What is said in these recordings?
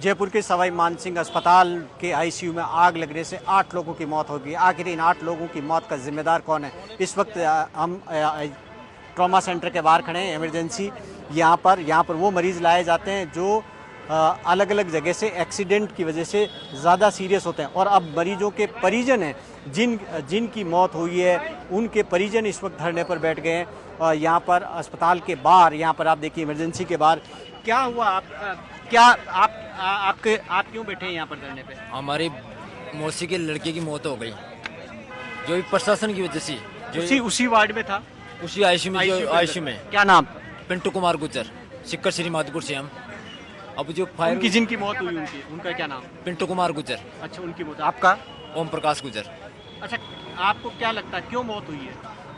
जयपुर के सवाई मानसिंह अस्पताल के आईसीयू में आग लगने से 8 लोगों की मौत हो गई। आखिर इन 8 लोगों की मौत का जिम्मेदार कौन है? इस वक्त हम ट्रॉमा सेंटर के बाहर खड़े हैं, इमरजेंसी। यहाँ पर वो मरीज़ लाए जाते हैं जो अलग अलग जगह से एक्सीडेंट की वजह से ज़्यादा सीरियस होते हैं। और अब मरीजों के परिजन हैं जिनकी मौत हुई है, उनके परिजन इस वक्त धरने पर बैठ गए हैं। यहाँ पर अस्पताल के बाहर, यहाँ पर आप देखिए इमरजेंसी के बाहर क्या हुआ। आप क्यों बैठे हैं यहाँ पर धरने पे? हमारी मौसी के लड़के की मौत हो गई, जो भी प्रशासन की वजह से। जो उसी वार्ड में था, उसी आईसीयू में, जो आईसीयू में। क्या नाम? पिंटू कुमार गुजर, सिक्कर श्री माधोपुर से हम। अब जो फायर उनकी जिनकी मौत हुई उनका क्या नाम? पिंटू कुमार गुजर। अच्छा, उनकी मौत। आपका? ओम प्रकाश गुजर। अच्छा, आपको क्या लगता है क्यों मौत हुई है?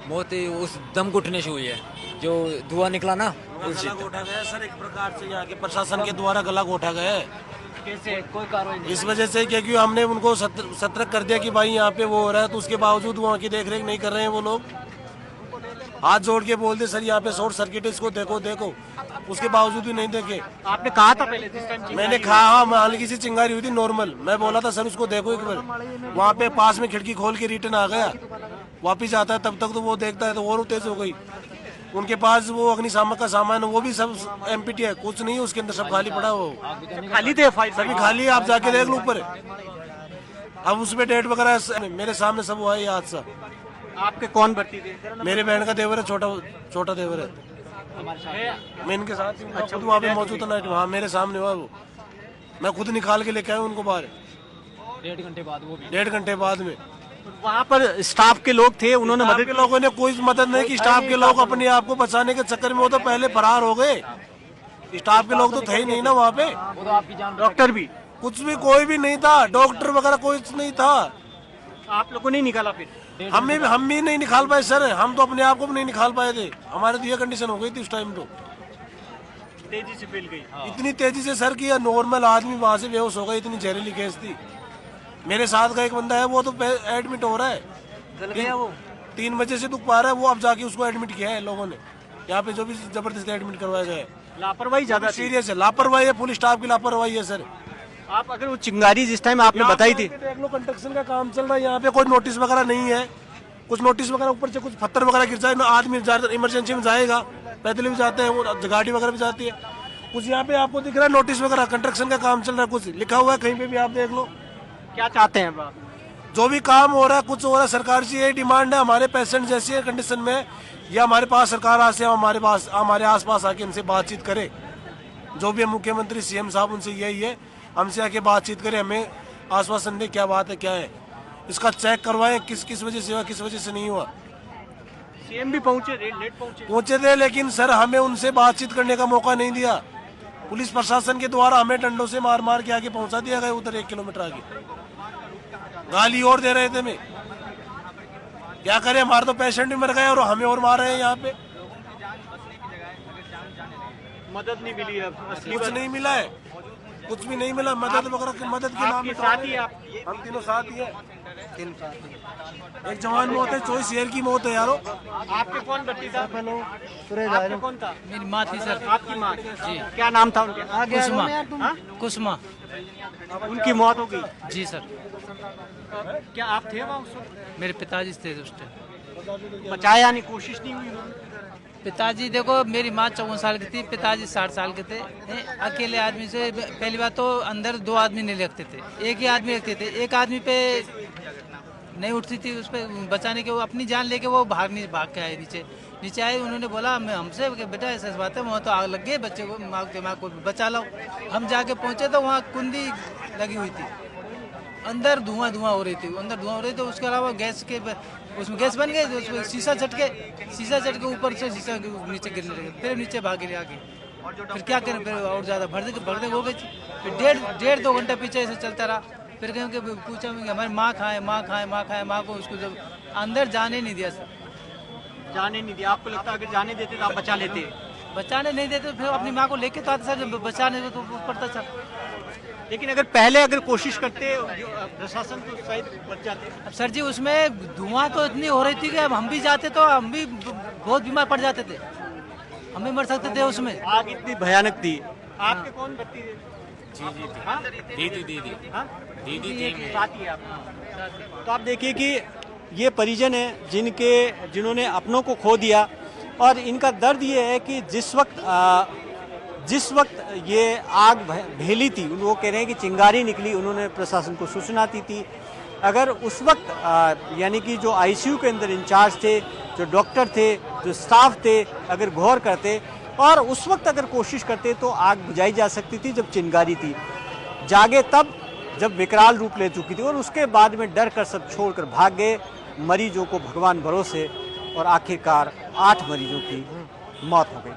मौत उस दम घुटने से हुई है, जो धुआं निकला ना उससे। गला घोटा गया सर, एक प्रकार से यहाँ के प्रशासन के द्वारा गला घोटा गया है। कैसे? कोई कार्रवाई नहीं? इस वजह से क्योंकि हमने उनको सतर्क कर दिया कि भाई यहाँ पे वो हो रहा है, तो उसके बावजूद वहाँ की देखरेख नहीं कर रहे हैं वो लोग। हाथ जोड़ के बोलते सर यहाँ पे शॉर्ट सर्किट है, इसको देखो। उसके बावजूद भी नहीं देखे। आपने कहा था पहले जिस टाइम? मैंने कहा, हाँ, हल्की सी चिंगारी हुई थी नॉर्मल। मैं बोला था सर उसको देखो एक बार। वहाँ पे पास में खिड़की खोल के रिटर्न आ गया, वापिस आता है तब तक तो वो देखता है तो और तेज हो गई। उनके पास वो अग्निशामक का सामान वो भी सब एमपीटी है, कुछ नहीं उसके अंदर, सब खाली पड़ा। वो खाली थे? सभी खाली है, आप जाके देख लो ऊपर। अब उसमें डेट वगैरह मेरे सामने सब हुआ है ये हादसा। आपके कौन भर्ती थे? मेरे बहन का देवर है, छोटा देवर है। मैं इनके साथ खुद वहाँ पे मौजूद था, वहाँ मेरे सामने हुआ वो। मैं खुद निकाल के लेके आया उनको बाहर 1.5 घंटे बाद। वो भी 1.5 घंटे बाद में। वहाँ पर स्टाफ के लोग थे, उन्होंने स्टाफ मदद के लोगों ने कोई मदद नहीं की। स्टाफ के लोग अपने आप को बचाने के चक्कर में वो तो पहले फरार हो गए। स्टाफ के लोग तो थे ही नहीं ना वहाँ पे। वो तो आपकी जान। डॉक्टर भी? कुछ भी, कोई भी नहीं था, डॉक्टर वगैरह कोई नहीं था। आप लोगों ने निकाला फिर? हम भी नहीं निकाल पाए सर, हम तो अपने आप को भी नहीं निकाल पाए थे। हमारे तो ये कंडीशन हो गई थी उस टाइम। तो तेजी से फैल गई। इतनी तेजी से सर कि नॉर्मल आदमी वहाँ से बेहोश हो गया, इतनी जहरीली गैस थी। मेरे साथ का एक बंदा है, वो तो एडमिट हो रहा है, जल गया वो। 3 बजे से दुख पा रहा है वो। अब जाके उसको एडमिट किया है लोगों ने यहाँ पे, जो भी जबरदस्ती एडमिट करवाया गया है। लापरवाही ज्यादा थी। सीरियस है, लापरवाही है, पुलिस स्टाफ की लापरवाही है सर। आप अगर वो चिंगारी जिस टाइम आपने बताई थी, देख लो, कंस्ट्रक्शन का काम चल रहा है यहाँ पे, कोई नोटिस वगैरह नहीं है। कुछ नोटिस वगैरह ऊपर से कुछ पत्थर वगैरह गिर जाए, आदमी इमरजेंसी में जाएगा, पैदल भी जाते हैं, वो गाड़ी वगैरह भी जाती है। कुछ यहाँ पे आपको दिख रहा है नोटिस वगैरह, कंस्ट्रक्शन का काम चल रहा है, कुछ लिखा हुआ है कहीं पे भी, आप देख लो। क्या चाहते हैं आप? जो भी काम हो रहा है, कुछ हो रहा है, सरकार से यही डिमांड है, हमारे पेशेंट जैसी कंडीशन में या हमारे पास सरकार आसे हमारे आसपास आके हमसे बातचीत करे। जो भी है मुख्यमंत्री सीएम साहब, उनसे यही है, हमसे आके बातचीत करें, हमें आश्वासन दे क्या बात है, क्या है, इसका चेक करवाएं, किस वजह से हुआ, किस वजह से नहीं हुआ। सीएम भी पहुंचे, लेट पहुंचे थे, लेकिन सर हमें उनसे बातचीत करने का मौका नहीं दिया। पुलिस प्रशासन के द्वारा हमें डंडों से मार के आगे पहुंचा दिया गया, उधर 1 किलोमीटर आगे। गाली और दे रहे थे हमें। क्या करें, हमारे तो पेशेंट भी मर गए और हमें और मार रहे हैं यहाँ पे। मदद नहीं मिली है, कुछ नहीं मिला है, कुछ भी नहीं मिला। मदद वगैरह की, मदद के नाम पे साथ ही आप? हम तीनों साथ ही है। एक जवान मौत है, 24 शेर की मौत है यारो। आपके कौन भर्ती था? आपके कौन था? मेरी माँ थी सर। आपकी माँ? जी। क्या नाम था उनका? कुसुमा। कुसुमा। उनकी मौत हो गई? जी सर। क्या आप थे वहाँ उस वक्त? मेरे पिताजी थे उस टाइम। बचाया नहीं, कोशिश नहीं हुई उन्होंने? पिताजी देखो, मेरी माँ 54 साल की थी, पिताजी 60 साल के थे। अकेले आदमी से पहली बात तो अंदर 2 आदमी नहीं रखते थे, एक ही आदमी रखते थे। एक आदमी पे नहीं उठती थी, उस पर बचाने के वो अपनी जान लेके वो भाग के आए नीचे आए। उन्होंने बोला हमसे कि बेटा ऐसा बात है, वहाँ तो आग लग गई, बच्चे को दिमाग को बचा लो। हम जाके पहुँचे तो वहाँ कुंडी लगी हुई थी, अंदर धुआं हो रही थी, तो उसके अलावा गैस के उसमें गैस बन गई, तो उसमें शीशा चट के ऊपर से शीशा नीचे गिरने लगे। फिर नीचे भागे आगे, फिर क्या करें, फिर और ज़्यादा भरदे हो गई थी। फिर 1.5-2 घंटा पीछे ऐसे चलता रहा। फिर कहीं के पूछा हमारी माँ खाए को उसको जब अंदर जाने नहीं दिया सर। जाने नहीं दिया? आपको लगता है अगर जाने देते तो आप बचा लेते? बचाने नहीं देते तो फिर अपनी माँ को लेके तो आते सर, जब बचाने तो पड़ता सर। लेकिन अगर पहले कोशिश करते प्रशासन तो शायद बच जाते। अब सर जी उसमें धुआं तो इतनी हो रही थी कि अब हम भी जाते तो हम भी बहुत बीमार पड़ जाते थे, हम भी मर सकते थे उसमें। आग इतनी भयानक थी। आपके कौन भर्ती थे? हाँ? हाँ? दीदी थी मेरी। साथ ही है आपकी। तो आप देखिए कि ये परिजन हैं जिन्होंने अपनों को खो दिया, और इनका दर्द ये है कि जिस वक्त ये आग भेली थी, वो कह रहे हैं कि चिंगारी निकली, उन्होंने प्रशासन को सूचना दी थी। अगर उस वक्त यानी कि जो आईसीयू के अंदर इंचार्ज थे, जो डॉक्टर थे, जो स्टाफ थे, अगर गौर करते और उस वक्त अगर कोशिश करते तो आग बुझाई जा सकती थी जब चिंगारी थी। जागे तब जब विकराल रूप ले चुकी थी, और उसके बाद में डर कर सब छोड़कर भाग गए मरीजों को भगवान भरोसे, और आखिरकार 8 मरीजों की मौत हो गई।